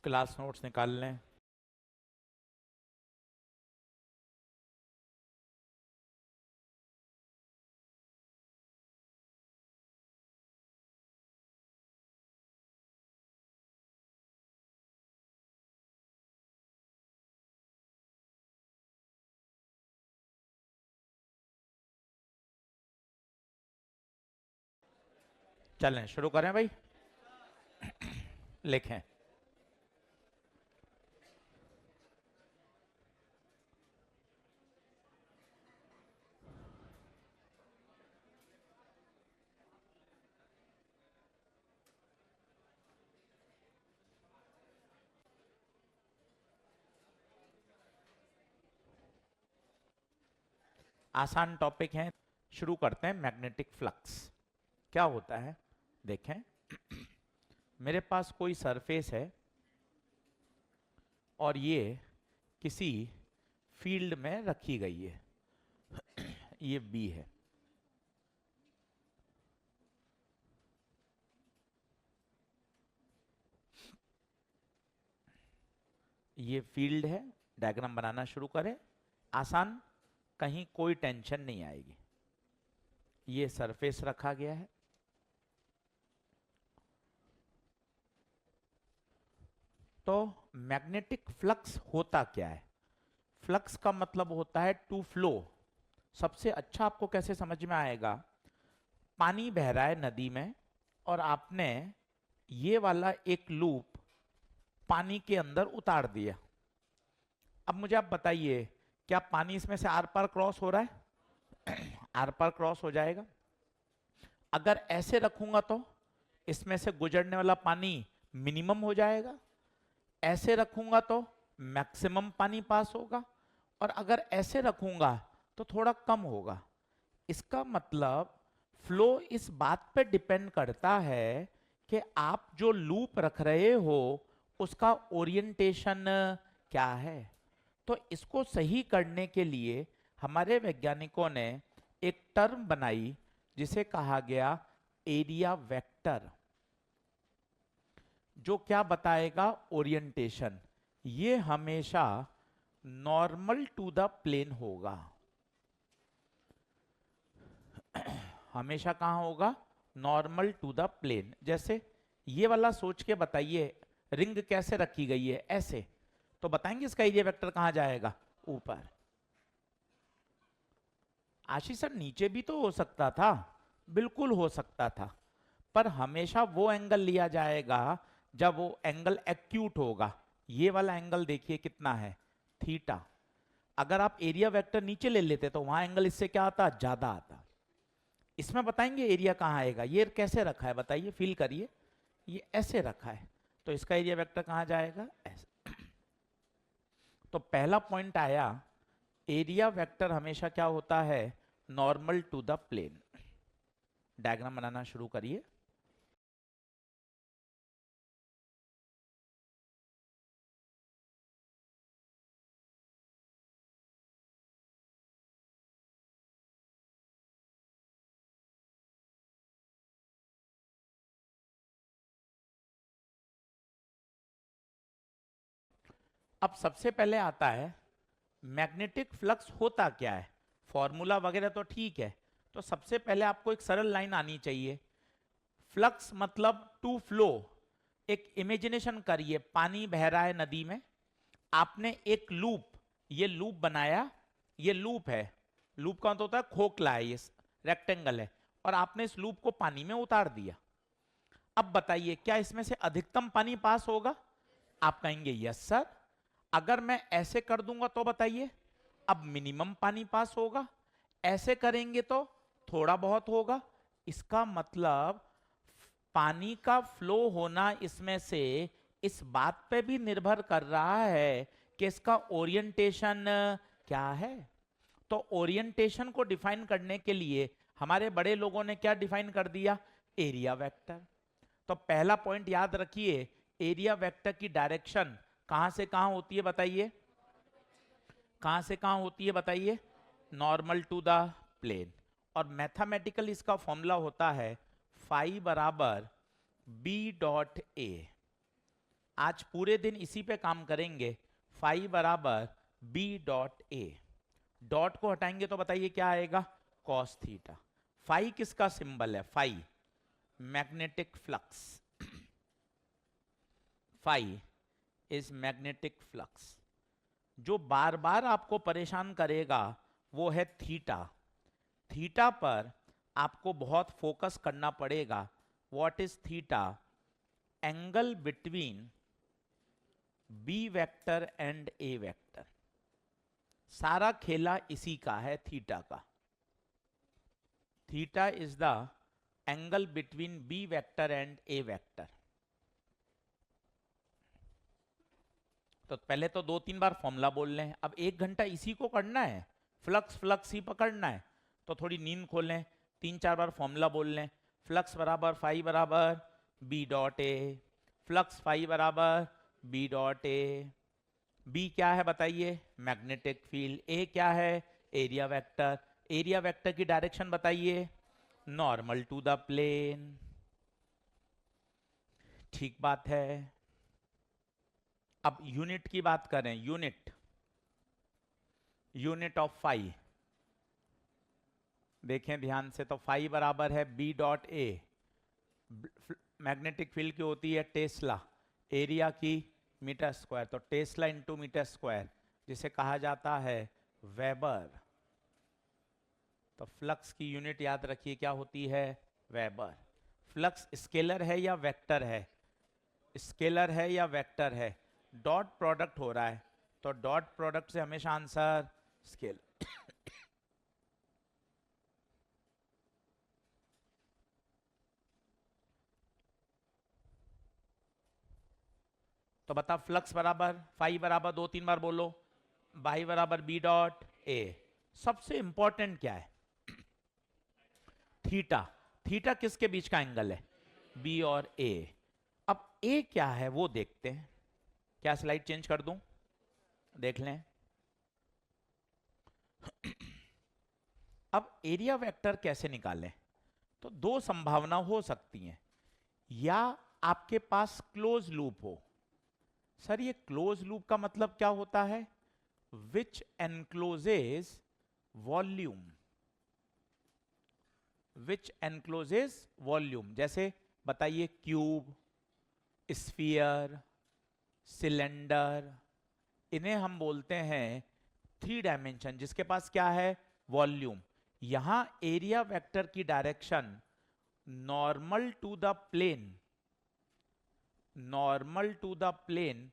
Class notes निकाल लें। चलें शुरू करें भाई। लिखें। आसान टॉपिक है, शुरू करते हैं। मैग्नेटिक फ्लक्स क्या होता है देखें। मेरे पास कोई सरफेस है और ये किसी फील्ड में रखी गई है। ये बी है। ये फील्ड है। डायग्राम बनाना शुरू करें। आसान, कहीं कोई टेंशन नहीं आएगी। ये सरफेस रखा गया है। तो मैग्नेटिक फ्लक्स होता क्या है? फ्लक्स का मतलब होता है टू फ्लो। सबसे अच्छा आपको कैसे समझ में आएगा, पानी बह रहा है नदी में और आपने ये वाला एक लूप पानी के अंदर उतार दिया। अब मुझे आप बताइए, क्या पानी इसमें से आर पार क्रॉस हो रहा है? आर पार क्रॉस हो जाएगा। अगर ऐसे रखूंगा तो इसमें से गुजरने वाला पानी मिनिमम हो जाएगा। ऐसे रखूंगा तो मैक्सिमम पानी पास होगा। और अगर ऐसे रखूंगा तो थोड़ा कम होगा। इसका मतलब फ्लो इस बात पे डिपेंड करता है कि आप जो लूप रख रहे हो उसका ओरिएंटेशन क्या है। तो इसको सही करने के लिए हमारे वैज्ञानिकों ने एक टर्म बनाई जिसे कहा गया एरिया वेक्टर, जो क्या बताएगा ओरिएंटेशन। ये हमेशा नॉर्मल टू द प्लेन होगा। हमेशा कहां होगा? Normal to the plane. जैसे ये वाला सोच के बताइए, रिंग कैसे रखी गई है? ऐसे। तो बताएंगे इसका एरिया वेक्टर कहां जाएगा? ऊपर। आशीष सर नीचे भी तो हो सकता था। बिल्कुल हो सकता था, पर हमेशा वो एंगल लिया जाएगा जब वो एंगल एक्यूट होगा। ये वाला एंगल देखिए कितना है, थीटा। अगर आप एरिया वेक्टर नीचे ले लेते तो वहां एंगल इससे क्या आता? ज्यादा आता। इसमें बताएंगे एरिया कहाँ आएगा। ये कैसे रखा है बताइए, फील करिए। ये ऐसे रखा है तो इसका एरिया वेक्टर कहाँ जाएगा? ऐसे। तो पहला पॉइंट आया, एरिया वेक्टर हमेशा क्या होता है? Normal to the plane. Diagram बनाना शुरू करिए। अब सबसे पहले आता है मैग्नेटिक फ्लक्स होता क्या है। फॉर्मूला वगैरह तो ठीक है, तो सबसे पहले आपको एक सरल लाइन आनी चाहिए। फ्लक्स मतलब टू फ्लो। एक इमेजिनेशन करिए, पानी बह रहा है नदी में, आपने एक लूप, ये लूप बनाया। ये लूप है। लूप का मतलब होता है खोखला है, ये रेक्टेंगल है, और आपने इस लूप को पानी में उतार दिया। अब बताइए क्या इसमें से अधिकतम पानी पास होगा? आप कहेंगे यस सर। अगर मैं ऐसे कर दूंगा तो बताइए, अब मिनिमम पानी पास होगा। ऐसे करेंगे तो थोड़ा बहुत होगा। इसका मतलब पानी का फ्लो होना इसमें से इस बात पे भी निर्भर कर रहा है कि इसका ओरिएंटेशन क्या है। तो ओरिएंटेशन को डिफाइन करने के लिए हमारे बड़े लोगों ने क्या डिफाइन कर दिया? Area vector. तो पहला पॉइंट याद रखिए, एरिया वेक्टर की डायरेक्शन कहां से कहां होती है बताइए? कहां से कहां होती है बताइए? Normal to the plane. और मैथमेटिकल इसका फॉर्मूला होता है फाई बराबर बी डॉट ए। आज पूरे दिन इसी पे काम करेंगे। फाई बराबर बी डॉट ए, डॉट को हटाएंगे तो बताइए क्या आएगा, कॉस थीटा। फाई किसका सिंबल है, phi magnetic flux, phi is magnetic flux. जो बार बार आपको परेशान करेगा वो है थीटा। थीटा पर आपको बहुत फोकस करना पड़ेगा। What is theta, angle between B vector and A vector. सारा खेला इसी का है, थीटा का। Theta is the angle between B vector and A vector. तो पहले तो 2-3 बार फॉर्मूला बोल लें, अब 1 घंटा इसी को करना है, फ्लक्स फ्लक्स ही पकड़ना है। तो थोड़ी नींद खोलें, 3-4 बार फॉर्मूला बोल लें। फ्लक्स बराबर फाई बराबर B dot A, flux phi बराबर बी डॉट ए। बी क्या है बताइए, मैग्नेटिक फील्ड। ए क्या है, एरिया वेक्टर। एरिया वेक्टर की डायरेक्शन बताइए, नॉर्मल टू द प्लेन। ठीक बात है। अब यूनिट की बात करें, यूनिट, यूनिट ऑफ फाई देखें ध्यान से। तो फाई बराबर है B dot A, magnetic field की होती है टेस्ला, एरिया की मीटर स्क्वायर। तो टेस्ला इंटू मीटर स्क्वायर, जिसे कहा जाता है वेबर। तो फ्लक्स की यूनिट याद रखिए क्या होती है, वेबर। फ्लक्स स्केलर है या वेक्टर है, स्केलर है या वेक्टर है, डॉट प्रोडक्ट हो रहा है। तो डॉट प्रोडक्ट से हमेशा आंसर स्केल। तो बता, फ्लक्स बराबर फाई बराबर 2-3 बार बोलो, बाई बराबर बी डॉट ए। सबसे इंपॉर्टेंट क्या है, थीटा। थीटा किसके बीच का एंगल है, बी और ए। अब ए क्या है वो देखते हैं। क्या स्लाइड चेंज कर दूं, देख लें। अब एरिया वेक्टर कैसे निकालें, तो 2 संभावना हो सकती हैं। या आपके पास क्लोज लूप हो। सर ये क्लोज लूप का मतलब क्या होता है, विच एनक्लोजेस वॉल्यूम, विच एनक्लोजेस वॉल्यूम। जैसे बताइए क्यूब, स्फीयर, सिलेंडर, इन्हें हम बोलते हैं 3 डायमेंशन, जिसके पास क्या है, वॉल्यूम। यहां एरिया वेक्टर की direction normal to the plane, normal to the plane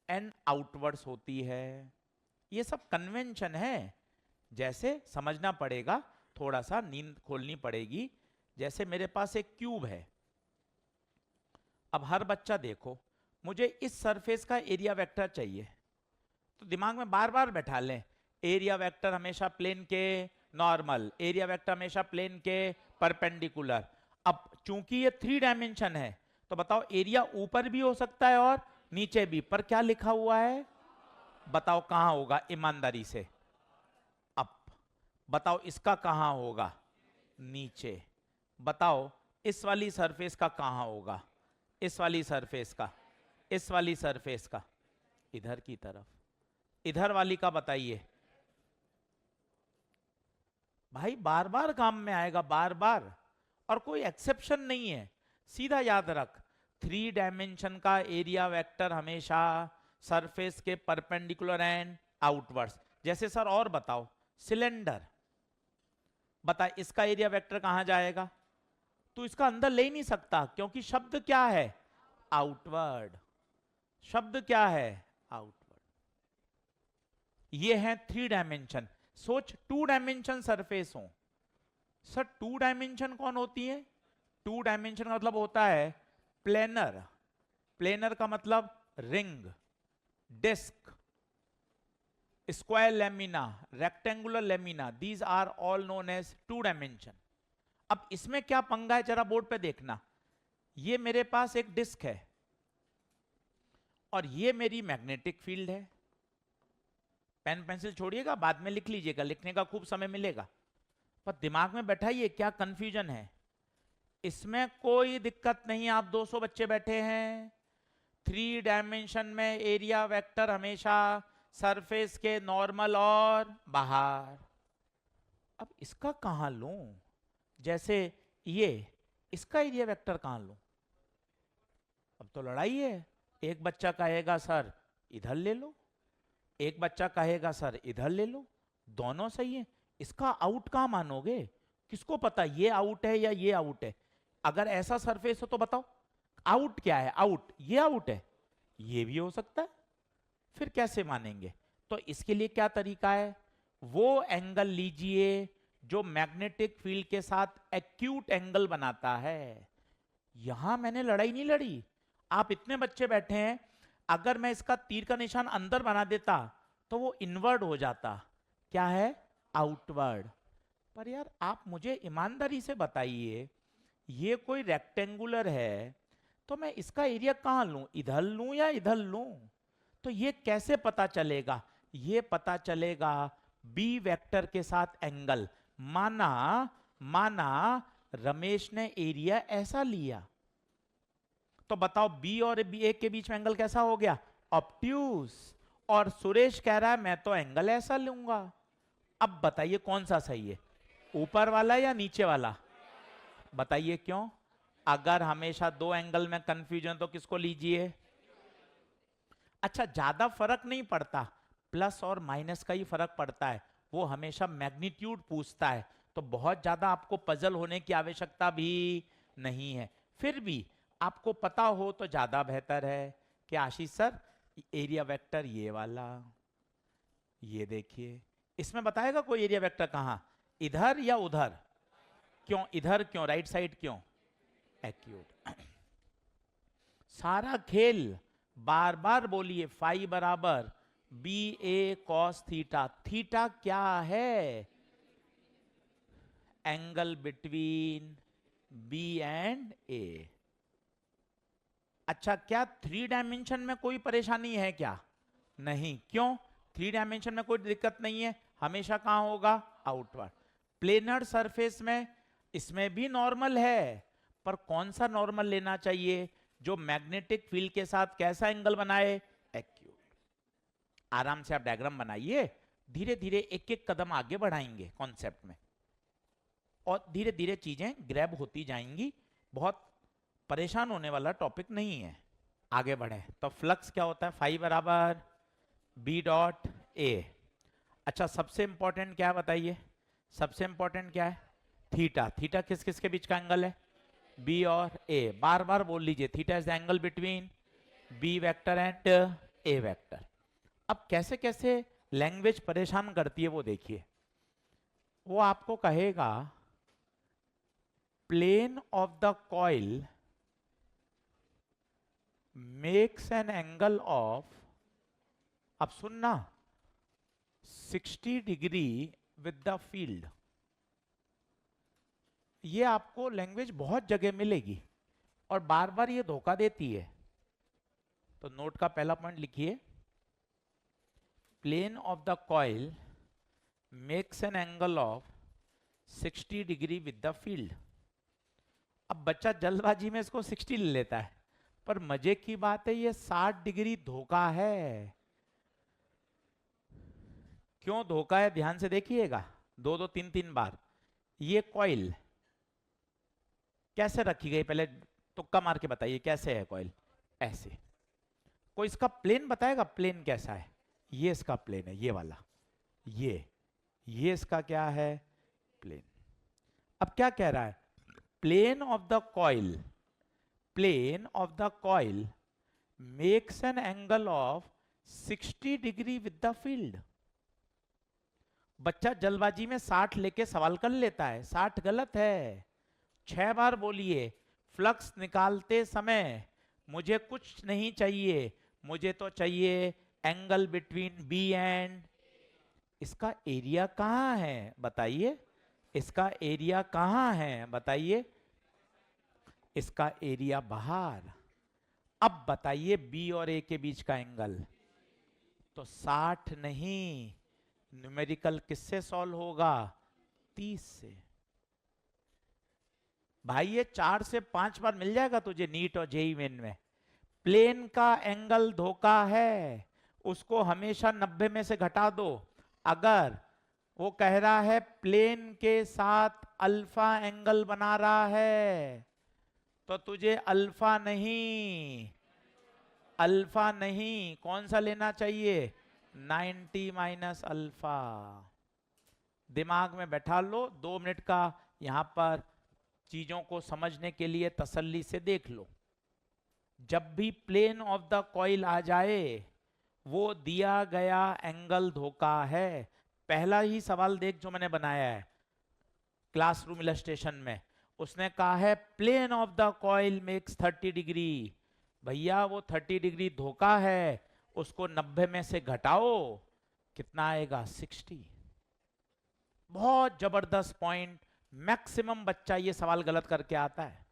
and outwards होती है। ये सब कन्वेंशन है, जैसे समझना पड़ेगा, थोड़ा सा नींद खोलनी पड़ेगी। जैसे मेरे पास एक क्यूब है, अब हर बच्चा देखो, मुझे इस सरफेस का एरिया वेक्टर चाहिए, तो दिमाग में बार बार बैठा लें, एरिया वेक्टर हमेशा प्लेन के नॉर्मल, एरिया वेक्टर हमेशा प्लेन के परपेंडिकुलर। अब चूंकि ये 3 डायमेंशन है, तो बताओ एरिया ऊपर भी हो सकता है और नीचे भी, पर क्या लिखा हुआ है, बताओ कहां होगा, ईमानदारी से। अप, बताओ इसका कहां होगा, नीचे। बताओ इस वाली सरफेस का कहां होगा, इस वाली सरफेस का, इस वाली सरफेस का, इधर की तरफ। इधर वाली का बताइए। भाई बार बार काम में आएगा, बार बार, और कोई एक्सेप्शन नहीं है। सीधा याद रख, 3 डायमेंशन का एरिया वेक्टर हमेशा सरफेस के परपेंडिकुलर एंड आउटवर्ड्स। जैसे सर और बताओ, सिलेंडर, बता इसका एरिया वेक्टर कहां जाएगा, तो इसका अंदर ले ही नहीं सकता, क्योंकि शब्द क्या है, आउटवर्ड। शब्द क्या है, आउटवर्ड। ये है 3 डायमेंशन। सोच 2 डायमेंशन सरफेस हो। सर 2 डायमेंशन कौन होती है, 2 डायमेंशन का मतलब होता है प्लेनर। प्लेनर का मतलब ring, disc, square lamina, rectangular lamina, these are all known as 2 dimension. अब इसमें क्या पंगा है, जरा बोर्ड पे देखना। ये मेरे पास एक डिस्क है और ये मेरी मैग्नेटिक फील्ड है। पेन पेंसिल छोड़िएगा, बाद में लिख लीजिएगा, लिखने का खूब समय मिलेगा, पर दिमाग में बैठाइए क्या कंफ्यूजन है। इसमें कोई दिक्कत नहीं, आप 200 बच्चे बैठे हैं, 3 डायमेंशन में एरिया वेक्टर हमेशा सरफेस के नॉर्मल और बाहर। अब इसका कहां लूं? जैसे ये, इसका एरिया वेक्टर कहां लूं? अब तो लड़ाई है। एक बच्चा कहेगा सर इधर ले लो, एक बच्चा कहेगा सर इधर ले लो, दोनों सही है। इसका आउट कहां मानोगे? किसको पता ये आउट है या ये आउट है? अगर ऐसा सरफेस हो तो बताओ आउट क्या है? आउट, ये आउट है, ये भी हो सकता है, फिर कैसे मानेंगे? तो इसके लिए क्या तरीका है? वो एंगल लीजिए जो मैग्नेटिक फील्ड के साथ एक्यूट एंगल बनाता है। यहां मैंने लड़ाई नहीं लड़ी। आप इतने बच्चे बैठे हैं, अगर मैं इसका तीर का निशान अंदर बना देता तो वो इनवर्ड हो जाता। क्या है? आउटवर्ड। पर यार आप मुझे ईमानदारी से बताइए, ये कोई रेक्टेंगुलर है तो मैं इसका एरिया कहां लूं? इधर लूं या इधर लूं? तो ये कैसे पता चलेगा? ये पता चलेगा बी वेक्टर के साथ एंगल। माना माना रमेश ने एरिया ऐसा लिया, तो बताओ बी और बी ए के बीच में एंगल कैसा हो गया? ऑब्ट्यूज। और सुरेश कह रहा है मैं तो एंगल ऐसा लूंगा। अब बताइए कौन सा सही है, ऊपर वाला या नीचे वाला? बताइए क्यों? अगर हमेशा दो एंगल में कंफ्यूजन तो किसको लीजिए? अच्छा, ज्यादा फर्क नहीं पड़ता, प्लस और माइनस का ही फर्क पड़ता है। वो हमेशा मैग्नीट्यूड पूछता है, तो बहुत ज्यादा आपको पजल होने की आवश्यकता भी नहीं है। फिर भी आपको पता हो तो ज्यादा बेहतर है कि आशीष सर एरिया वेक्टर ये वाला, ये देखिए, इसमें बताएगा कोई एरिया वेक्टर कहां, इधर या उधर? क्यों इधर? क्यों राइट साइड? क्यों एक्यूट? सारा खेल, बार बार बोलिए, फाई बराबर B A cos theta. Theta क्या है? एंगल बिटवीन बी एंड ए। अच्छा, क्या 3 डायमेंशन में कोई परेशानी है क्या? नहीं। क्यों? 3 डायमेंशन में कोई दिक्कत नहीं है, हमेशा कहां होगा? आउटवर्ड। प्लेनर सरफेस में इसमें भी नॉर्मल है, पर कौन सा नॉर्मल लेना चाहिए जो मैग्नेटिक फील्ड के साथ कैसा एंगल बनाए? एक्यूट। आराम से आप डायग्राम बनाइए, धीरे धीरे एक एक कदम आगे बढ़ाएंगे कॉन्सेप्ट में, और धीरे धीरे चीजें ग्रैब होती जाएंगी। बहुत परेशान होने वाला टॉपिक नहीं है। आगे बढ़े तो फ्लक्स क्या होता है? फाई बराबर बी डॉट ए। अच्छा, सबसे इंपॉर्टेंट क्या है बताइए? सबसे इंपॉर्टेंट क्या है? थीटा। थीटा किस किस के बीच का एंगल है? बी और ए। बार बार बोल लीजिए, theta is the angle between B vector and A vector. अब कैसे कैसे लैंग्वेज परेशान करती है वो देखिए। वो आपको कहेगा plane of the coil makes an angle of, अब सुनना, 60 डिग्री विद द फील्ड। ये आपको लैंग्वेज बहुत जगह मिलेगी और बार बार ये धोखा देती है। तो नोट का पहला पॉइंट लिखिए, plane of the coil makes an angle of 60 degree with the field. अब बच्चा जल्दबाजी में इसको 60 ले लेता है, पर मजे की बात है ये 60 डिग्री धोखा है। क्यों धोखा है? ध्यान से देखिएगा, दो दो तीन तीन बार। ये कॉइल कैसे रखी गई? पहले तुक्का मार के बताइए कैसे है कॉइल? ऐसे। कोई इसका प्लेन बताएगा? प्लेन कैसा है? ये इसका प्लेन है, ये वाला। ये इसका क्या है? प्लेन। अब क्या कह रहा है? Plane of the coil, plane of the coil makes an angle of 60 degree with the field. बच्चा जल्दबाजी में 60 लेके सवाल कर लेता है, 60 गलत है। 6 बार बोलिए, फ्लक्स निकालते समय मुझे कुछ नहीं चाहिए, मुझे तो चाहिए एंगल बिटवीन बी एंड। इसका एरिया कहां है बताइए? इसका एरिया कहां है बताइए? इसका एरिया बाहर। अब बताइए बी और ए के बीच का एंगल, तो 60 नहीं, न्यूमेरिकल किससे सॉल्व होगा? 30 से। भाई ये 4 से 5 बार मिल जाएगा तुझे नीट और जेई मेन में। प्लेन का एंगल धोखा है, उसको हमेशा 90 में से घटा दो। अगर वो कह रहा है प्लेन के साथ अल्फा एंगल बना रहा है, तो तुझे अल्फा नहीं कौन सा लेना चाहिए, 90 माइनस अल्फा। दिमाग में बैठा लो, 2 मिनट का यहां पर चीजों को समझने के लिए तसल्ली से देख लो। जब भी प्लेन ऑफ द कॉइल आ जाए, वो दिया गया एंगल धोखा है। पहला ही सवाल देख जो मैंने बनाया है क्लासरूम इलस्ट्रेशन में, उसने कहा है plane of the coil makes 30 degree. भैया वो 30 डिग्री धोखा है, उसको 90 में से घटाओ, कितना आएगा, 60। बहुत जबरदस्त पॉइंट। मैक्सिमम बच्चा ये सवाल गलत करके आता है,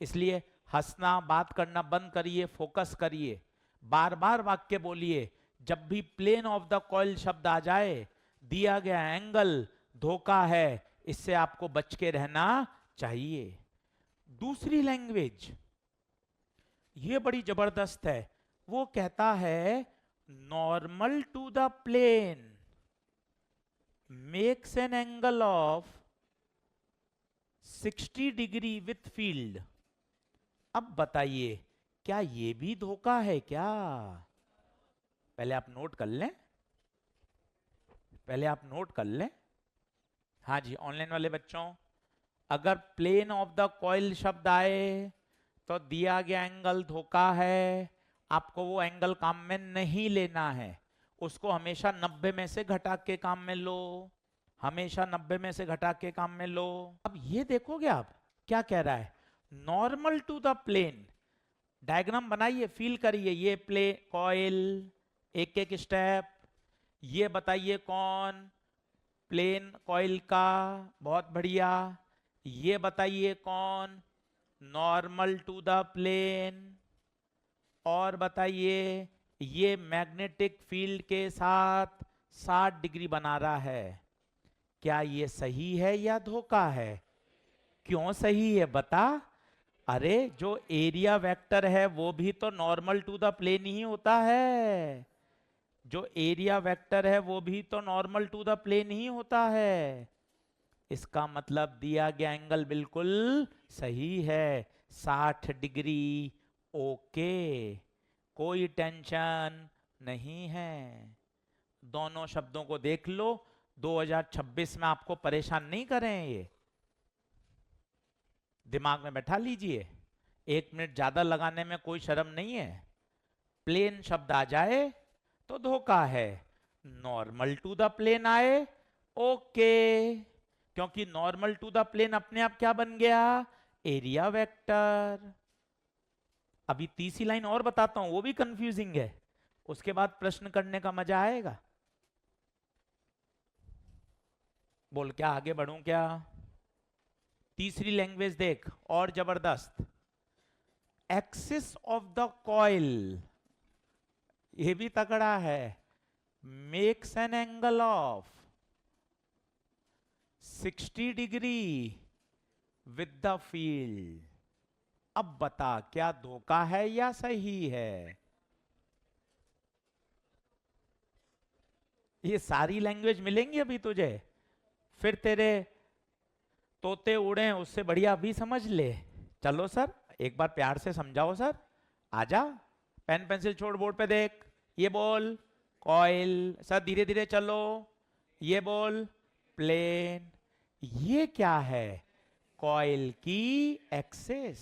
इसलिए हंसना बात करना बंद करिए, फोकस करिए, बार बार वाक्य बोलिए। जब भी प्लेन ऑफ द कॉइल शब्द आ जाए, दिया गया एंगल धोखा है, इससे आपको बच के रहना चाहिए। दूसरी लैंग्वेज ये बड़ी जबरदस्त है, वो कहता है normal to the plane makes an angle of 60 degree with field. अब बताइए क्या ये भी धोखा है क्या? पहले आप नोट कर लें, हाँ जी ऑनलाइन वाले बच्चों, अगर प्लेन ऑफ द कॉइल शब्द आए तो दिया गया एंगल धोखा है, आपको वो एंगल काम में नहीं लेना है, उसको हमेशा 90 में से घटा के काम में लो, हमेशा 90 में से घटा के काम में लो। अब ये देखोगे आप क्या कह रहा है, normal to the plane. Diagram बनाइए, फील करिए, ये प्ले कॉइल, एक एक स्टेप, ये बताइए कौन, प्लेन कॉइल का, बहुत बढ़िया। ये बताइए कौन, नॉर्मल टू द प्लेन। और बताइए ये मैग्नेटिक फील्ड के साथ 60 डिग्री बना रहा है। क्या ये सही है या धोखा है? क्यों सही है बता? अरे जो एरिया वेक्टर है वो भी तो नॉर्मल टू द प्लेन ही होता है, जो एरिया वेक्टर है वो भी तो नॉर्मल टू द प्लेन ही होता है। इसका मतलब दिया गया एंगल बिल्कुल सही है, 60 डिग्री। ओके, कोई टेंशन नहीं है। दोनों शब्दों को देख लो, 2026 में आपको परेशान नहीं करें ये, दिमाग में बैठा लीजिए। 1 मिनट ज्यादा लगाने में कोई शर्म नहीं है। प्लेन शब्द आ जाए तो धोखा है, नॉर्मल टू द प्लेन आए ओके, क्योंकि नॉर्मल टू द प्लेन अपने आप क्या बन गया, एरिया वेक्टर। अभी तीसरी लाइन और बताता हूं, वो भी कंफ्यूजिंग है, उसके बाद प्रश्न करने का मजा आएगा। बोल क्या आगे बढ़ूं क्या? तीसरी लैंग्वेज देख और जबरदस्त, एक्सिस ऑफ द कॉइल, ये भी तगड़ा है, makes an angle of 60 degree with the field. अब बता क्या धोखा है या सही है? ये सारी लैंग्वेज मिलेंगी अभी तुझे, फिर तेरे तोते उड़े उससे बढ़िया भी समझ ले। चलो सर एक बार प्यार से समझाओ सर, आजा, पेन पेंसिल छोड़ बोर्ड पे देख, ये बोल कॉइल, सर धीरे धीरे चलो, ये बोल प्लेन, ये क्या है, कॉइल की एक्सिस।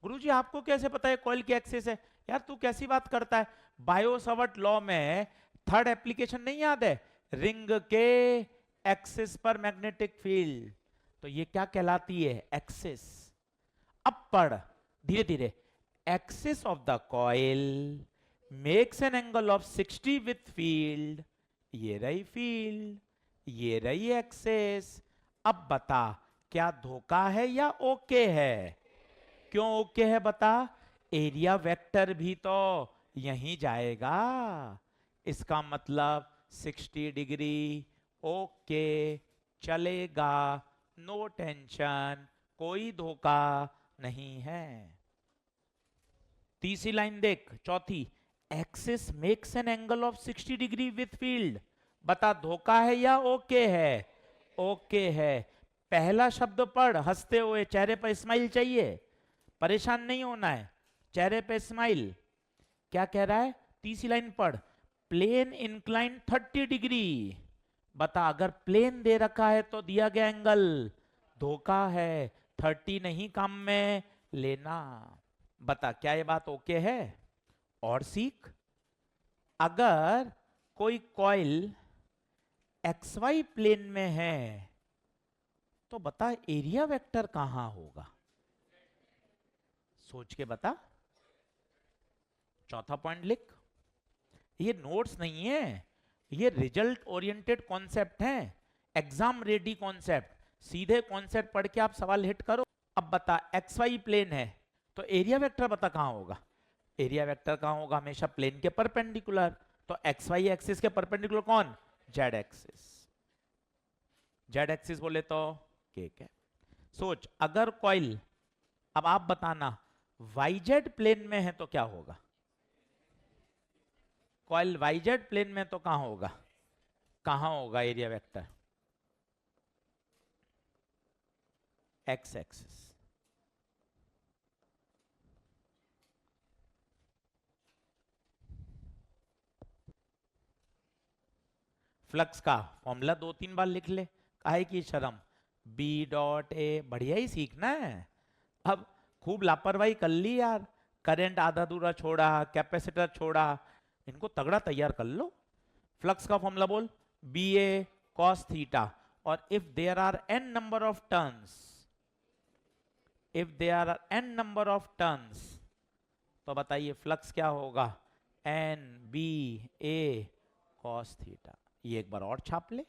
गुरुजी आपको कैसे पता है कॉइल की एक्सिस है? यार तू कैसी बात करता है, बायो सावर्ट लॉ में थर्ड एप्लीकेशन नहीं याद है, रिंग के एक्सिस पर मैग्नेटिक फील्ड, तो ये क्या कहलाती है, एक्सिस। अब पढ़ धीरे धीरे, axis of the coil makes an angle of 60 with field, ये रही फील्ड, ये रही एक्सिस। अब बता क्या धोखा है या ओके है? क्यों ओके है बता? एरिया वेक्टर भी तो यहीं जाएगा, इसका मतलब 60 डिग्री ओके चलेगा, नो टेंशन, कोई धोखा नहीं है। तीसरी लाइन देख, चौथी, axis makes an angle of 60 degree with field. बता धोखा है या ओके है? ओके है। पहला शब्द पढ़, हंसते हुए, चेहरे पर स्माइल चाहिए, परेशान नहीं होना है, चेहरे पे स्माइल। क्या कह रहा है? तीसरी लाइन पढ़, प्लेन इंक्लाइन 30 डिग्री। बता अगर प्लेन दे रखा है तो दिया गया एंगल धोखा है, 30 नहीं काम में लेना। बता क्या ये बात ओके है? और सीख, अगर कोई कॉइल XY प्लेन में है तो बता एरिया वेक्टर कहां होगा? सोच के बता। चौथा पॉइंट लिख। ये नोट्स नहीं है, ये रिजल्ट ओरिएंटेड कॉन्सेप्ट है, एग्जाम रेडी कॉन्सेप्ट। सीधे कॉन्सेप्ट पढ़ के आप सवाल हिट करो। अब बता XY प्लेन है तो एरिया वेक्टर बता कहां होगा? एरिया वेक्टर कहां होगा? हमेशा प्लेन के परपेंडिकुलर। तो XY एक्सिस के परपेंडिकुलर कौन? Z axis. Z एक्सिस बोले तो केक है। सोच अगर कॉइल, अब आप बताना, YZ प्लेन में है तो क्या होगा? कॉइल YZ प्लेन में तो कहां होगा? कहां होगा area vector? X axis. Flux का फॉर्मूला 2-3 बार लिख ले, काहे की शर्म। B डॉट ए, बढ़िया ही सीखना है। अब खूब लापरवाही कर ली यार, करंट आधा अधूरा छोड़ा, कैपेसिटर छोड़ा, इनको तगड़ा तैयार कर लो। फ्लक्स का फॉर्मूला बोल, बी ए कॉस थीटा, और if there are n number of turns, if there are n number of turns, तो बताइए फ्लक्स क्या होगा? N B A cos theta. ये एक बार और छाप ले,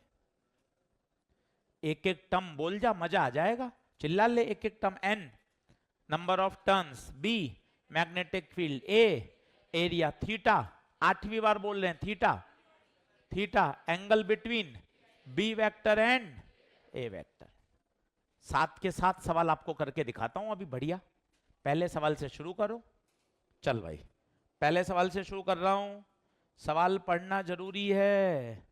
एक एक टर्म बोल जा, मजा आ जाएगा, चिल्ला ले एक एक term. n number of turns, b magnetic field, a area, theta 8वीं बार बोल रहे हैं, theta, theta angle between b vector and a vector. साथ के साथ सवाल आपको करके दिखाता हूं अभी, बढ़िया। पहले सवाल से शुरू करो। चल भाई, पहले सवाल से शुरू कर रहा हूं, सवाल पढ़ना जरूरी है।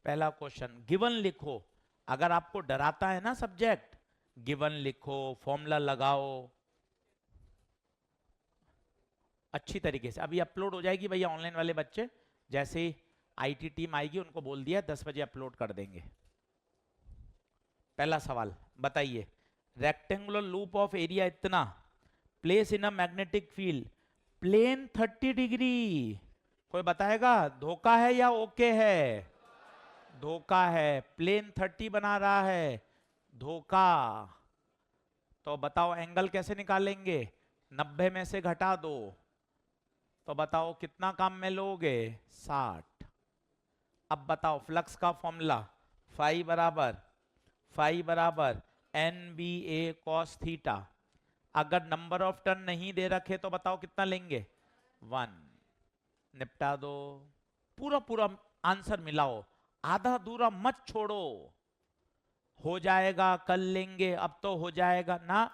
पहला क्वेश्चन, गिवन लिखो। अगर आपको डराता है ना सब्जेक्ट, गिवन लिखो, फॉर्मूला लगाओ अच्छी तरीके से। अभी अपलोड हो जाएगी भैया, ऑनलाइन वाले बच्चे जैसे ही आईटी टीम आएगी उनको बोल दिया 10 बजे अपलोड कर देंगे। पहला सवाल बताइए, रेक्टेंगुलर लूप ऑफ एरिया इतना, place in a magnetic field, plane 30 degree. कोई बताएगा धोखा है या ओके है? धोखा है। प्लेन 30 बना रहा है, धोखा। तो बताओ एंगल कैसे निकालेंगे? 90 में से घटा दो, तो बताओ कितना काम में लोगे? 60। अब बताओ फ्लक्स का फॉर्मूला, फाई बराबर N B A cos theta. अगर नंबर ऑफ टर्न नहीं दे रखे तो बताओ कितना लेंगे? 1। निपटा दो, पूरा पूरा आंसर मिलाओ, आधा अधूरा मत छोड़ो। हो जाएगा, कर लेंगे, अब तो हो जाएगा ना।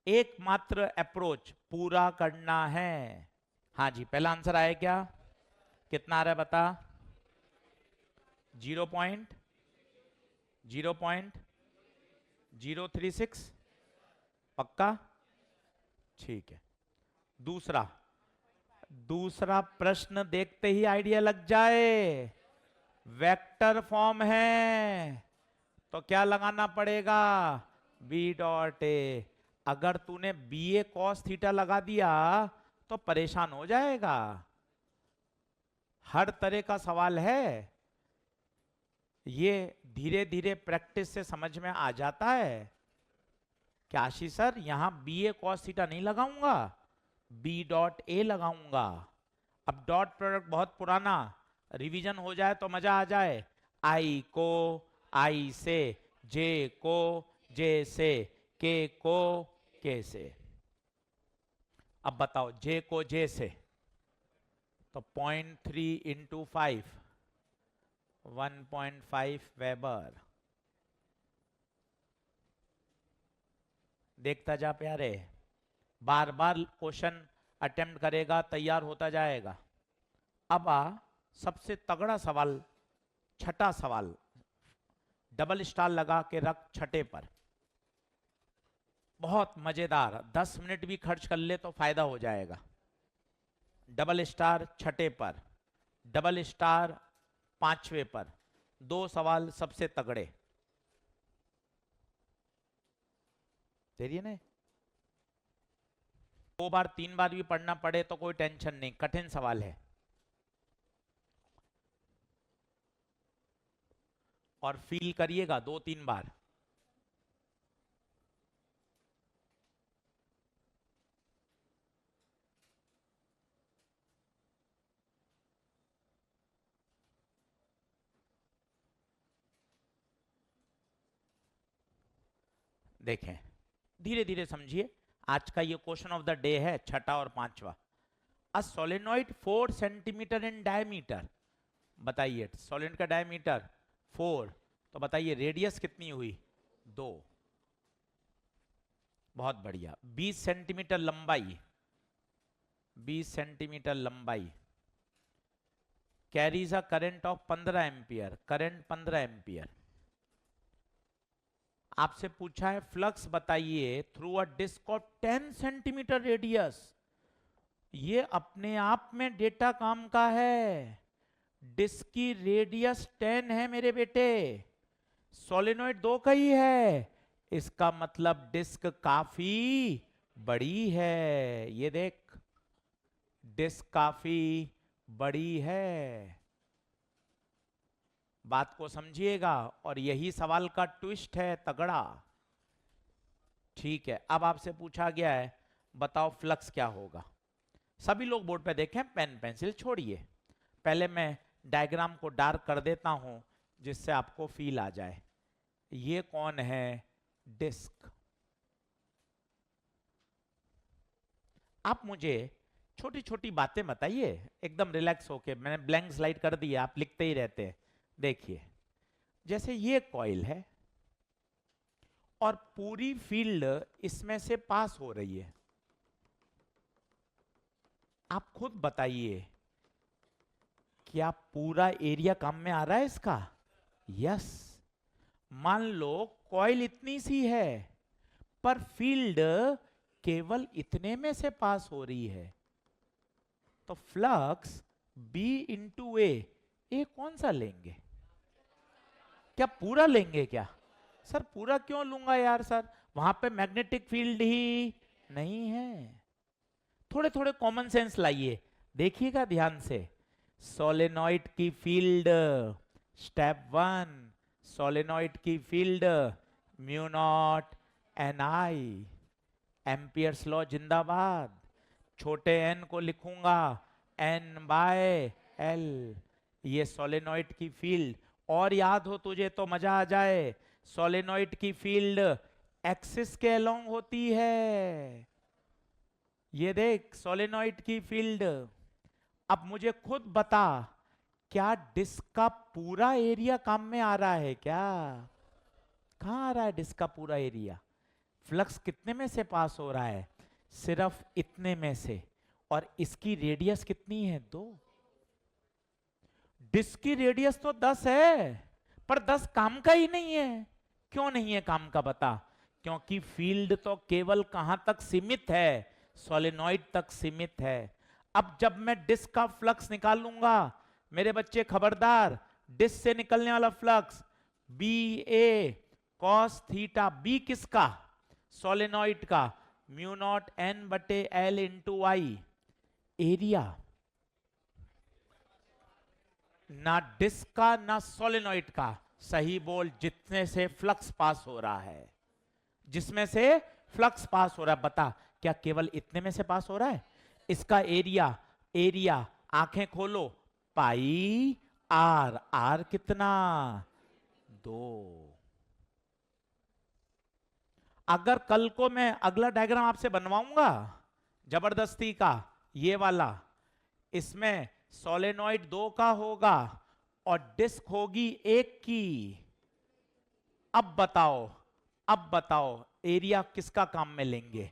एकमात्र अप्रोच पूरा करना है। हाँ जी, पहला आंसर आया क्या? कितना आ रहा है बता? 0.036। पक्का? ठीक है। दूसरा प्रश्न देखते ही आइडिया लग जाए। वेक्टर फॉर्म है तो क्या लगाना पड़ेगा? B dot A. अगर तूने बी ए कॉस थीटा लगा दिया तो परेशान हो जाएगा। हर तरह का सवाल है, ये धीरे धीरे प्रैक्टिस से समझ में आ जाता है। क्या आशीष सर यहां बी ए कॉस थीटा नहीं लगाऊंगा, बी डॉट ए लगाऊंगा। अब डॉट प्रोडक्ट बहुत पुराना, रिवीजन हो जाए तो मजा आ जाए। आई को आई से, जे को जे से, के को के से। अब बताओ जे को जे से, तो 0.3 इंटू 5 1.5 वेबर। देखता जा प्यारे, बार बार क्वेश्चन अटेम्प्ट करेगा, तैयार होता जाएगा। अब सबसे तगड़ा सवाल, छठा सवाल, डबल स्टार लगा के रख छठे पर, बहुत मजेदार, 10 मिनट भी खर्च कर ले तो फायदा हो जाएगा। डबल स्टार छठे पर, डबल स्टार पांचवे पर, दो सवाल सबसे तगड़े। तेरी है ना, 2 बार 3 बार भी पढ़ना पड़े तो कोई टेंशन नहीं, कठिन सवाल है। और फील करिएगा 2-3 बार। देखें, धीरे धीरे समझिए। आज का ये क्वेश्चन ऑफ द डे है, छठा और पांचवा। A solenoid 4 centimetre in diameter. बताइए, सोलेनॉइड का डायमीटर 4, तो बताइए रेडियस कितनी हुई? 2। बहुत बढ़िया। 20 सेंटीमीटर लंबाई, 20 सेंटीमीटर लंबाई, carries a current of 15 ampere, current 15 ampere. आपसे पूछा है फ्लक्स बताइए through a disc of 10 centimetre radius. ये अपने आप में डेटा काम का है। डिस्क की रेडियस 10 है मेरे बेटे, सोलेनॉइड 2 का ही है, इसका मतलब डिस्क काफी बड़ी है। ये देख, डिस्क काफी बड़ी है। बात को समझिएगा, और यही सवाल का ट्विस्ट है तगड़ा। ठीक है, अब आपसे पूछा गया है बताओ फ्लक्स क्या होगा। सभी लोग बोर्ड पे देखें, पेन पेंसिल छोड़िए। पहले मैं डायग्राम को डार्क कर देता हूं जिससे आपको फील आ जाए। ये कौन है? डिस्क। आप मुझे छोटी छोटी बातें बताइए, एकदम रिलैक्स होके। मैंने ब्लैंक स्लाइड कर दी है, आप लिखते ही रहते हैं। देखिए, जैसे ये कॉइल है और पूरी फील्ड इसमें से पास हो रही है। आप खुद बताइए, क्या पूरा एरिया काम में आ रहा है इसका? यस। मान लो कॉइल इतनी सी है, पर फील्ड केवल इतने में से पास हो रही है, तो फ्लक्स B इंटू ए कौन सा लेंगे? क्या पूरा लेंगे क्या? सर पूरा क्यों लूंगा यार सर, वहां पे मैग्नेटिक फील्ड ही नहीं है। थोड़े थोड़े कॉमन सेंस लाइए, देखिएगा ध्यान से। सोलेनॉइड की फील्ड, स्टेप 1, सोलेनॉइड की field mu not an I, Ampere's law जिंदाबाद। छोटे n को लिखूंगा n बाय एल। ये सोलेनॉइड की फील्ड, और याद हो तुझे तो मजा आ जाए, सोलेनॉइड की फील्ड एक्सिस के अलोंग होती है। ये देख सोलेनॉइड की फील्ड। अब मुझे खुद बता, क्या डिस्क का पूरा एरिया काम में आ रहा है क्या? कहां आ रहा है डिस्क का पूरा एरिया? फ्लक्स कितने में से पास हो रहा है? सिर्फ इतने में से। और इसकी रेडियस कितनी है? 2। डिस्क की रेडियस तो 10 है, पर 10 काम का ही नहीं है। क्यों नहीं है काम का बता? क्योंकि फील्ड तो केवल कहां तक सीमित है? सोलेनॉइड तक सीमित है। अब जब मैं डिस्क का फ्लक्स निकालूंगा, मेरे बच्चे खबरदार, डिस्क से निकलने वाला flux B A cos theta. B किसका? सोलेनॉइड का। म्यू नॉट एन बटे एल इंटू आई। एरिया ना डिस्क का ना सोलेनॉइड का, सही बोल, जितने से फ्लक्स पास हो रहा है, जिसमें से फ्लक्स पास हो रहा है। बता, क्या केवल इतने में से पास हो रहा है? इसका एरिया, एरिया आंखें खोलो, पाई आर। आर कितना? 2। अगर कल को मैं अगला डायग्राम आपसे बनवाऊंगा जबरदस्ती का, ये वाला, इसमें सोलेनॉइड 2 का होगा और डिस्क होगी 1 की। अब बताओ, अब बताओ एरिया किसका काम में लेंगे?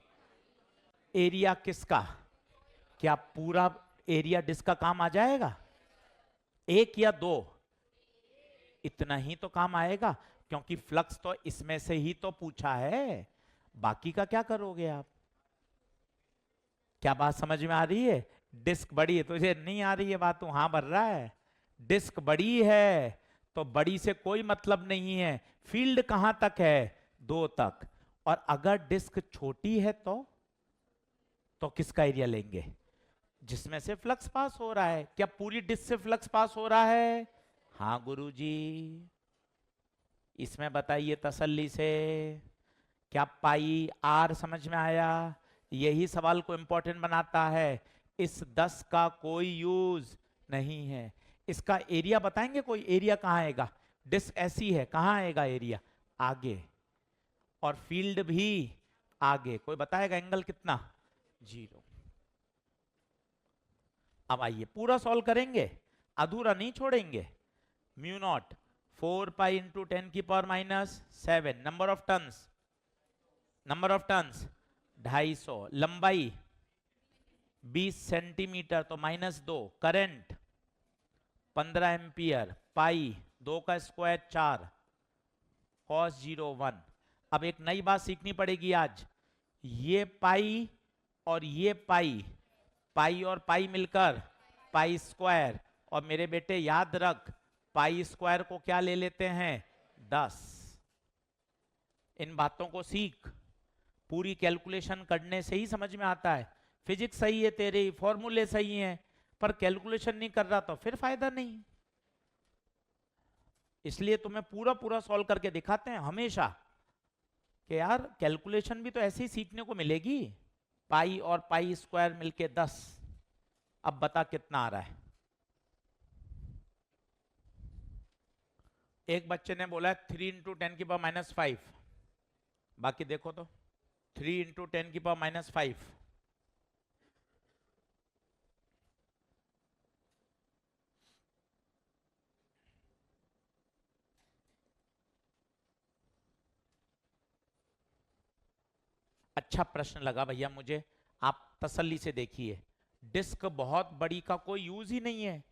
एरिया किसका? क्या पूरा एरिया डिस्क का काम आ जाएगा? 1 या 2? इतना ही तो काम आएगा, क्योंकि फ्लक्स तो इसमें से ही तो पूछा है। बाकी का क्या करोगे आप? क्या बात समझ में आ रही है? डिस्क बड़ी है, तुझे नहीं आ रही है बात, तू हाँ भर रहा है। डिस्क बड़ी है तो बड़ी से कोई मतलब नहीं है। फील्ड कहां तक है? 2 तक। और अगर डिस्क छोटी है तो किसका एरिया लेंगे? जिसमें से फ्लक्स पास हो रहा है। क्या पूरी डिस्क से फ्लक्स पास हो रहा है? हाँ गुरुजी। इसमें बताइए तसल्ली से, क्या पाई आर समझ में आया? यही सवाल को इंपॉर्टेंट बनाता है। इस 10 का कोई यूज नहीं है। इसका एरिया बताएंगे? कोई एरिया कहां आएगा? डिस्क ऐसी है, कहां आएगा एरिया? आगे। और फील्ड भी आगे। कोई बताएगा एंगल कितना? 0। अब आइए पूरा सॉल्व करेंगे, अधूरा नहीं छोड़ेंगे। म्यू नॉट 4 पाई इंटू 10 की power -7। Number of turns, number of turns 250। लंबाई 20 सेंटीमीटर तो -2। Current 15 ampere. पाई 2 का स्क्वायर 4। cos 0 1। अब एक नई बात सीखनी पड़ेगी आज। ये पाई और ये पाई, पाई और पाई मिलकर पाई स्क्वायर। और मेरे बेटे याद रख, पाई स्क्वायर को क्या ले लेते हैं? 10। इन बातों को सीख। पूरी कैलकुलेशन करने से ही समझ में आता है। फिजिक्स सही है तेरे, फॉर्मूले सही हैं, पर कैलकुलेशन नहीं कर रहा तो फिर फायदा नहीं। इसलिए तुम्हें पूरा पूरा सॉल्व करके दिखाते हैं हमेशा कि यार कैलकुलेशन भी तो ऐसे ही सीखने को मिलेगी। पाई और पाई स्क्वायर मिलके 10। अब बता कितना आ रहा है? एक बच्चे ने बोला 3 इंटू 10 की पावर -5। बाकी देखो तो 3 इंटू 10 की पावर -5। अच्छा प्रश्न लगा भैया मुझे। आप तसल्ली से देखिए, डिस्क बहुत बड़ी का कोई यूज ही नहीं है।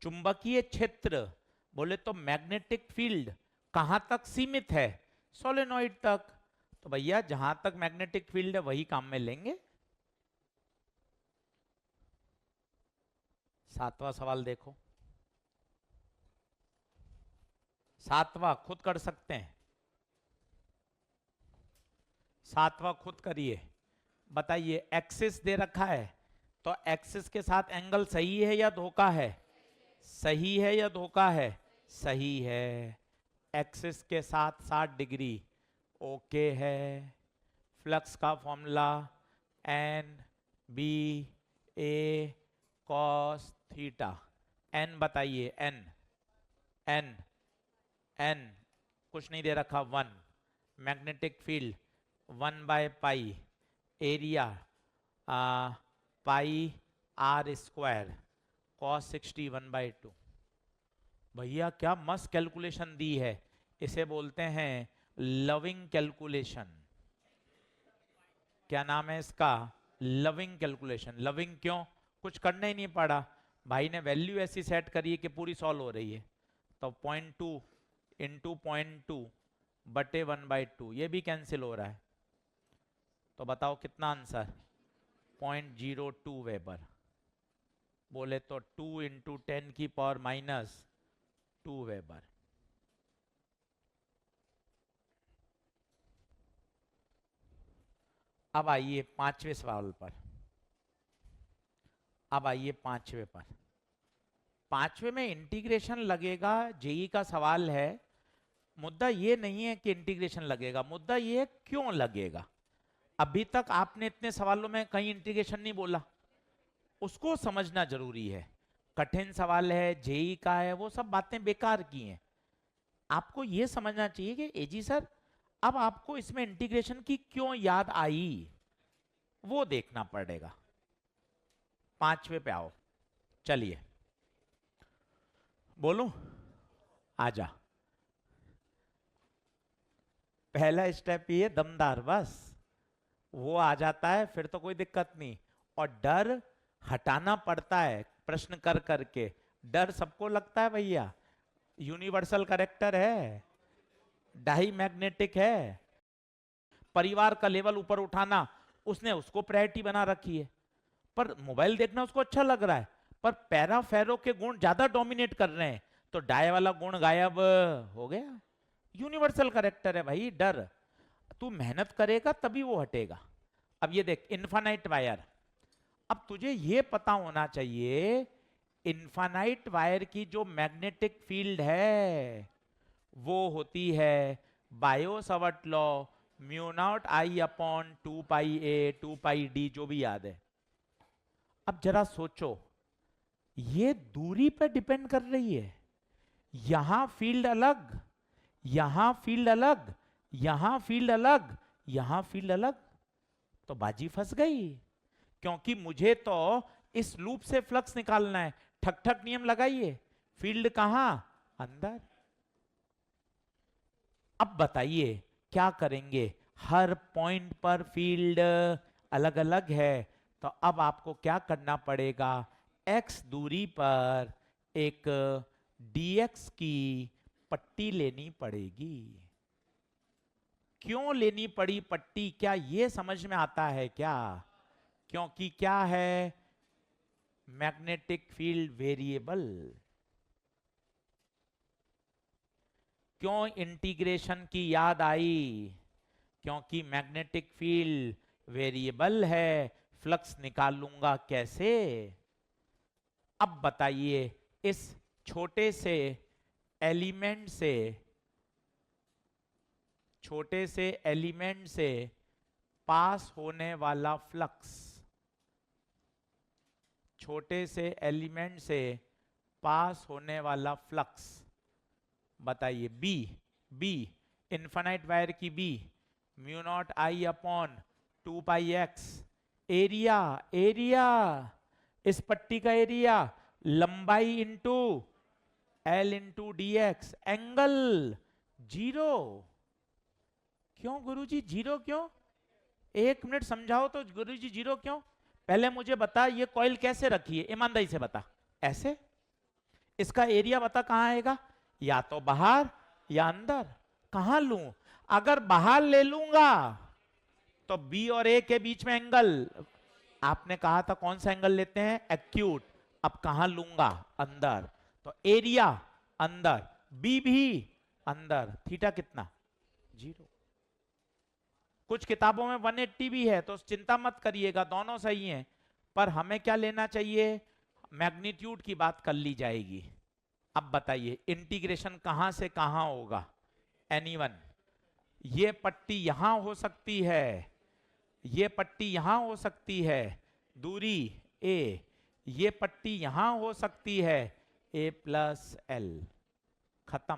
चुंबकीय क्षेत्र बोले तो मैग्नेटिक फील्ड कहां तक सीमित है? सोलेनॉइड तक। तो भैया जहां तक मैग्नेटिक फील्ड है वही काम में लेंगे। 7वां सवाल देखो। 7वां खुद कर सकते हैं। 7वां खुद करिए। बताइए, एक्सिस दे रखा है तो एक्सिस के साथ एंगल सही है या धोखा है? सही है या धोखा है? सही है। एक्सिस के साथ 60 डिग्री ओके है। फ्लक्स का formula N B A cos theta. N बताइए, एन एन एन कुछ नहीं दे रखा, 1। मैग्नेटिक फील्ड 1/पाई। Area pi r square cos 60 1/2। भैया क्या मस्त कैलकुलेशन दी है। इसे बोलते हैं लविंग कैलकुलेशन। क्या नाम है इसका? Loving calculation. लविंग क्यों? कुछ करना ही नहीं पड़ा, भाई ने वैल्यू ऐसी सेट करी है कि पूरी सॉल्व हो रही है। तो 0.2 इंटू 0.2 बटे 1/2, ये भी कैंसिल हो रहा है। तो बताओ कितना आंसर? 0.02 वेबर। बोले तो 2 इंटू 10 की पावर -2 वेबर। अब आइए 5वें सवाल पर। अब आइए 5वें पर। 5वें में इंटीग्रेशन लगेगा, जेई का सवाल है। मुद्दा ये नहीं है कि इंटीग्रेशन लगेगा, मुद्दा ये है क्यों लगेगा। अभी तक आपने इतने सवालों में कहीं इंटीग्रेशन नहीं बोला, उसको समझना जरूरी है। कठिन सवाल है, जेई का है, वो सब बातें बेकार की हैं। आपको ये समझना चाहिए कि एजी सर अब आपको इसमें इंटीग्रेशन की क्यों याद आई, वो देखना पड़ेगा। 5वें पे आओ। चलिए बोलूं? आजा। पहला स्टेप ये दमदार, बस वो आ जाता है फिर तो कोई दिक्कत नहीं। और डर हटाना पड़ता है प्रश्न कर करके। डर सबको लगता है भैया, यूनिवर्सल करेक्टर है, डाई मैग्नेटिक है। परिवार का लेवल ऊपर उठाना उसने उसको प्रायोरिटी बना रखी है। पर मोबाइल देखना उसको अच्छा लग रहा है, पर पैरा फेरो के गुण ज्यादा डोमिनेट कर रहे हैं, तो डाय वाला गुण गायब हो गया। यूनिवर्सल करेक्टर है भाई डर। तू मेहनत करेगा तभी वो हटेगा। अब ये देख इन्फानाइट वायर। अब तुझे ये पता होना चाहिए इन्फानाइट वायर की जो मैग्नेटिक फील्ड है वो होती है bio सवर्ट law, mu not I upon 2 pi A 2 pi D, जो भी याद है। अब जरा सोचो, ये दूरी पर डिपेंड कर रही है। यहां फील्ड अलग, यहां फील्ड अलग, यहां फील्ड अलग, यहां फील्ड अलग, तो बाजी फंस गई। क्योंकि मुझे तो इस लूप से फ्लक्स निकालना है। ठक ठक नियम लगाइए, फील्ड कहां? अंदर। अब बताइए क्या करेंगे? हर पॉइंट पर फील्ड अलग अलग है, तो अब आपको क्या करना पड़ेगा? x दूरी पर एक dx की पट्टी लेनी पड़ेगी। क्यों लेनी पड़ी पट्टी, क्या ये समझ में आता है क्या? क्योंकि क्या है? Magnetic field variable. क्यों इंटीग्रेशन की याद आई? क्योंकि मैग्नेटिक फील्ड वेरिएबल है, फ्लक्स निकालूंगा कैसे? अब बताइए, इस छोटे से एलिमेंट से, छोटे से एलिमेंट से पास होने वाला फ्लक्स, छोटे से एलिमेंट से पास होने वाला फ्लक्स बताइए। बी, बी इन्फानाइट वायर की B, mu not I upon 2 pi x. Area, area इस पट्टी का एरिया, लंबाई into L into D x, angle zero. क्यों गुरुजी जीरो क्यों? एक मिनट समझाओ तो गुरुजी जीरो क्यों? पहले मुझे बता ये कॉइल कैसे रखी है, ईमानदारी से बता। ऐसे? इसका एरिया बता कहां आएगा? या तो बाहर या अंदर। कहां लूं? अगर बाहर ले लूंगा तो बी और ए के बीच में एंगल, आपने कहा था कौन सा एंगल लेते हैं? एक्यूट। अब कहां लूंगा? अंदर। तो एरिया अंदर, बी भी अंदर, थीटा कितना? जीरो। कुछ किताबों में 180 भी है, तो चिंता मत करिएगा, दोनों सही हैं। पर हमें क्या लेना चाहिए? मैग्नीट्यूड की बात कर ली जाएगी। अब बताइए इंटीग्रेशन कहां से कहां होगा? एनीवन। ये पट्टी यहां हो सकती है, ये पट्टी यहां हो सकती है, दूरी a। ये पट्टी यहां हो सकती है, a प्लस एल। खत्म।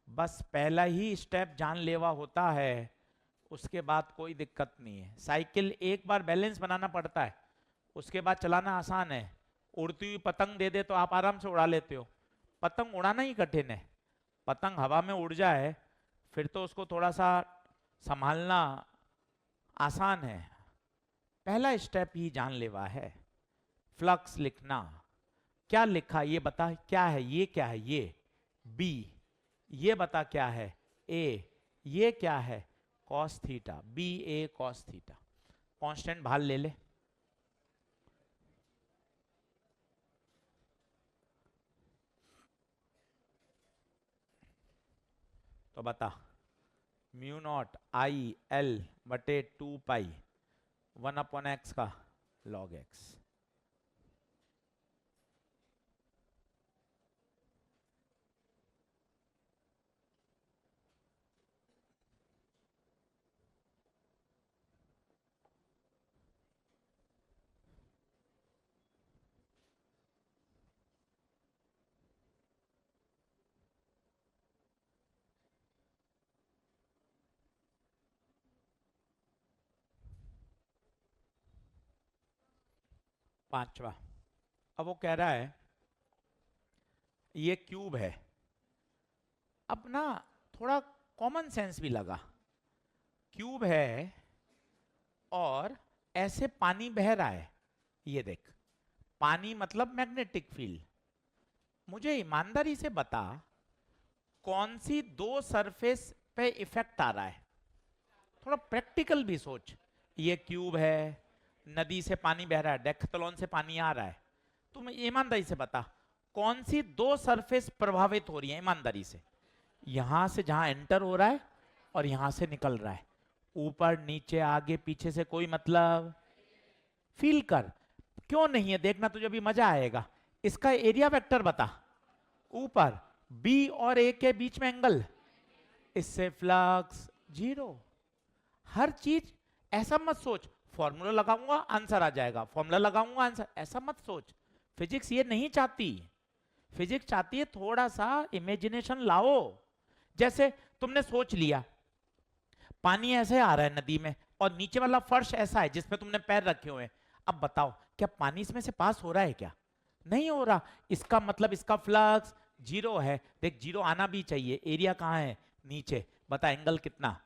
बस पहला ही स्टेप जानलेवा होता है, उसके बाद कोई दिक्कत नहीं है। साइकिल एक बार बैलेंस बनाना पड़ता है, उसके बाद चलाना आसान है। उड़ती हुई पतंग दे दे तो आप आराम से उड़ा लेते हो, पतंग उड़ाना ही कठिन है। पतंग हवा में उड़ जाए फिर तो उसको थोड़ा सा संभालना आसान है। पहला स्टेप ही जानलेवा है। फ्लक्स लिखना, क्या लिखा ये बता, क्या है ये? क्या है ये? बी। ये बता क्या है? ए। ये क्या है? Cos theta, B A cos theta. Constant बाहर ले ले। तो बता, म्यू नॉट आई एल बटे 2 पाई 1/x का log x। पांचवा, अब वो कह रहा है ये क्यूब है। अब ना थोड़ा कॉमन सेंस भी लगा, क्यूब है और ऐसे पानी बह रहा है, ये देख, पानी मतलब मैग्नेटिक फील्ड। मुझे ईमानदारी से बता कौन सी दो सरफेस पे इफेक्ट आ रहा है, थोड़ा प्रैक्टिकल भी सोच। ये क्यूब है, नदी से पानी बह रहा है, डेक्थलॉन से पानी आ रहा है, तुम ईमानदारी से बता कौन सी दो सरफेस प्रभावित हो रही है, ईमानदारी से। यहां से जहां एंटर हो रहा है और यहां से निकल रहा है, ऊपर नीचे आगे पीछे से कोई मतलब। फील कर, क्यों नहीं है, देखना तुझे भी मजा आएगा। इसका एरिया वेक्टर बता, ऊपर बी और ए के बीच में एंगल, इससे फ्लक्स जीरो। हर चीज ऐसा मत सोच फॉर्मूला लगाऊंगा आंसर आ जाएगा, फॉर्मूला लगाऊंगा आंसर, ऐसा मत सोच। फिजिक्स ये नहीं चाहती, फिजिक्स चाहती है थोड़ा सा इमेजिनेशन लाओ। जैसे तुमने सोच लिया पानी ऐसे आ रहा है नदी में और नीचे वाला फर्श ऐसा है जिसपे तुमने पैर रखे हुए हैं, अब बताओ क्या पानी इसमें से पास हो रहा है क्या? नहीं हो रहा। इसका मतलब इसका फ्लक्स जीरो है। देख जीरो आना भी चाहिए, एरिया कहां है? नीचे। बता एंगल कितना?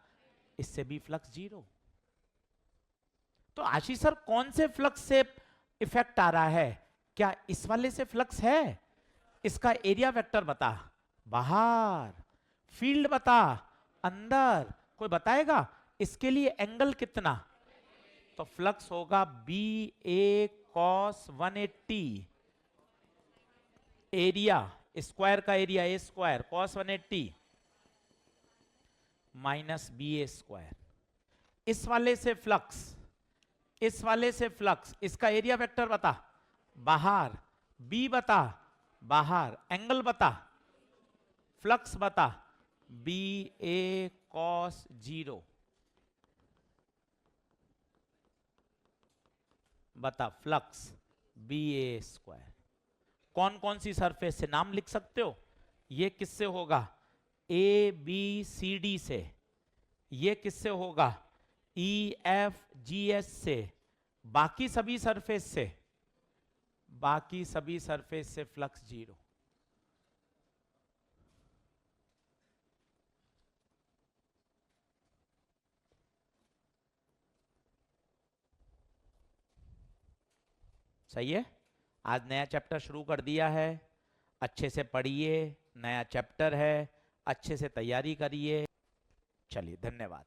इससे भी फ्लक्स जीरो। तो आशीष सर कौन से फ्लक्स से इफेक्ट आ रहा है? क्या इस वाले से फ्लक्स है? इसका एरिया वेक्टर बता, बाहर। फील्ड बता, अंदर। कोई बताएगा इसके लिए एंगल कितना? तो फ्लक्स होगा B A cos 180, area square का area A square cos 180 minus B A square. इस वाले से फ्लक्स, इस वाले से फ्लक्स, इसका एरिया वेक्टर बता, बाहर। बी बता, बाहर। एंगल बता, फ्लक्स बता, बी ए कॉस जीरो। बता फ्लक्स बी ए स्क्वायर। कौन कौन सी सरफेस से नाम लिख सकते हो? ये किससे होगा? ए बी सी डी से। ये किससे होगा? ई एफ जी एच से। बाकी सभी सरफेस से, बाकी सभी सरफेस से फ्लक्स जीरो। सही है। आज नया चैप्टर शुरू कर दिया है, अच्छे से पढ़िए, नया चैप्टर है, अच्छे से तैयारी करिए। चलिए धन्यवाद।